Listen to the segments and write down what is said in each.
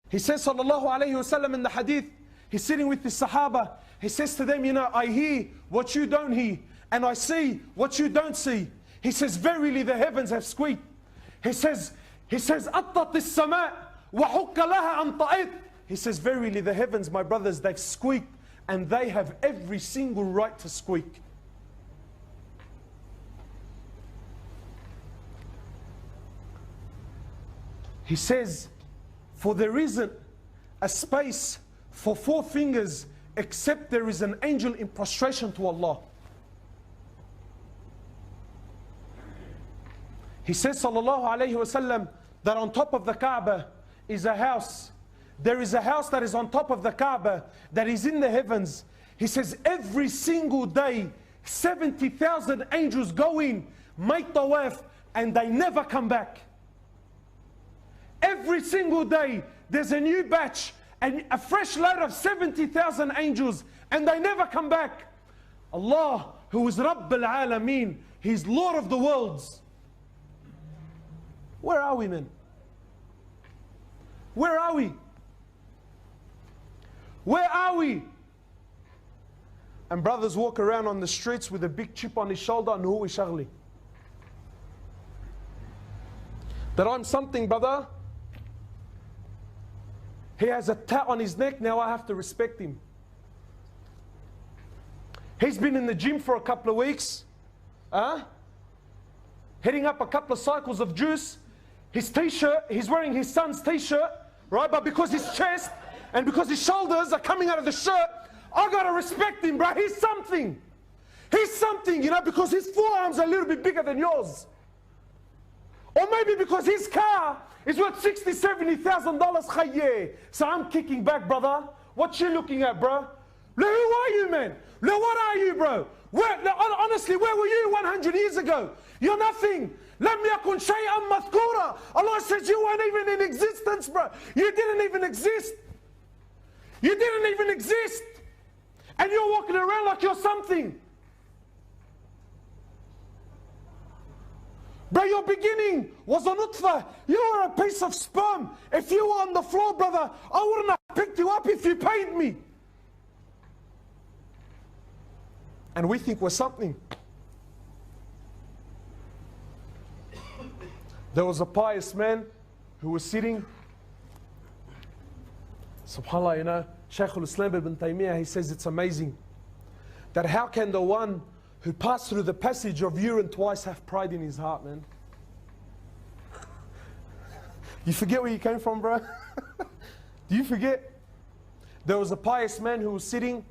He says, sallallahu alayhi wasallam, in the hadith, he's sitting with the Sahaba. He says to them, you know, I hear what you don't hear, and I see what you don't see. He says, verily the heavens have squeaked. He says, أَطَّتِ السَّمَاء وَحُكَّ لَهَا أَنْ طَئِتْ. He says, verily the heavens, my brothers, they've squeaked, and they have every single right to squeak. He says, for there isn't a space for 4 fingers except there is an angel in prostration to Allah. He says, sallallahu alayhi wasallam, that on top of the Kaaba is a house. There is a house that is on top of the Kaaba that is in the heavens. He says, every single day, 70,000 angels go in, make tawaf, and they never come back. Every single day, there's a new batch, and a fresh load of 70,000 angels, and they never come back. Allah, who is Rabb al-Alameen, He's Lord of the worlds. Where are we, man? Where are we? Where are we? And brothers walk around on the streets with a big chip on his shoulder, and who is shagli? That I'm something, brother. He has a tat on his neck, now I have to respect him. He's been in the gym for a couple of weeks, heading up a couple of cycles of juice. His t-shirt, he's wearing his son's t-shirt, right? But because his chest and because his shoulders are coming out of the shirt, I gotta respect him, bro. He's something. He's something, you know, because his forearms are a little bit bigger than yours. Or maybe because his car is worth $60,000, $70,000 khayyeh. So I'm kicking back, brother. What you looking at, bro? Who are you, man? What are you, bro? Honestly, where were you 100 years ago? You're nothing. لَمْ يَكُنْ شَيْئًا مَذْكُورًا. Allah says you weren't even in existence, bro. You didn't even exist. You didn't even exist. And you're walking around like you're something. Bro, your beginning was a nutfa. You were a piece of sperm. If you were on the floor, brother, I wouldn't have picked you up if you paid me. And we think we're something. There was a pious man who was sitting. SubhanAllah, you know, Shaykh al-Islam ibn Taymiyyah, he says it's amazing that how can the one who passed through the passage of urine twice have pride in his heart, man? You forget where you came from, bro? Do you forget? There was a pious man who was sitting,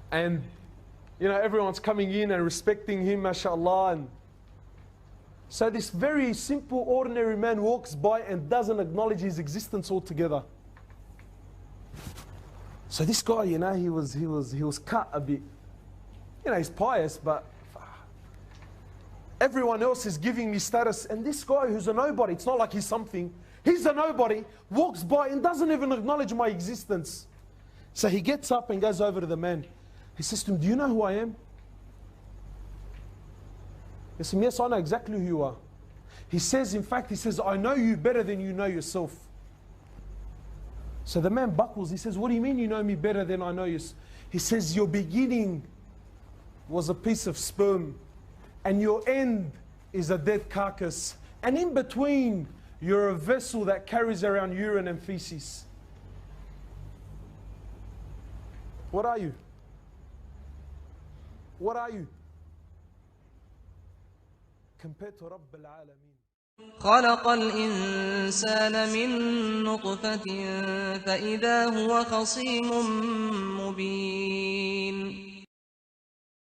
and you know, everyone's coming in and respecting him, mashallah. And so this very simple, ordinary man walks by and doesn't acknowledge his existence altogether. So this guy, you know, he was cut a bit. You know, he's pious, but everyone else is giving me status. And this guy who's a nobody, it's not like he's something. He's a nobody, walks by and doesn't even acknowledge my existence. So he gets up and goes over to the man. He says to him, do you know who I am? He says, yes, I know exactly who you are. He says, in fact, he says, I know you better than you know yourself. So the man buckles. He says, what do you mean you know me better than I know you? He says, your beginning was a piece of sperm, and your end is a dead carcass. And in between, you're a vessel that carries around urine and feces. What are you? What are you? Compared to Rabb al-Alameen. خلق الإنسان من نطفة فإذا هو خصيم مبين